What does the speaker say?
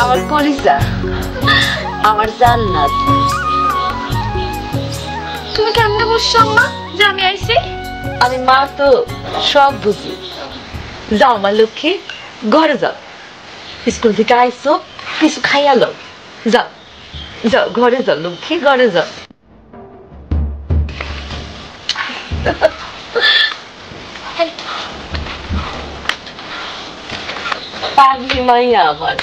আমার কলিজা, আমার জান্নাত। তুমি কেমনে বুঝছো আম্মা যে আমি আইছি? আমি মা তো সব বুঝি। যাও আমার লক্ষ্মী, ঘরে যাও। স্কুল থেকে আইসো, কিছু খাইয়া লো। যাও যাও, ঘরে যাও লক্ষ্মী, ঘরে যাও। পাগলি মাইয়া আমার।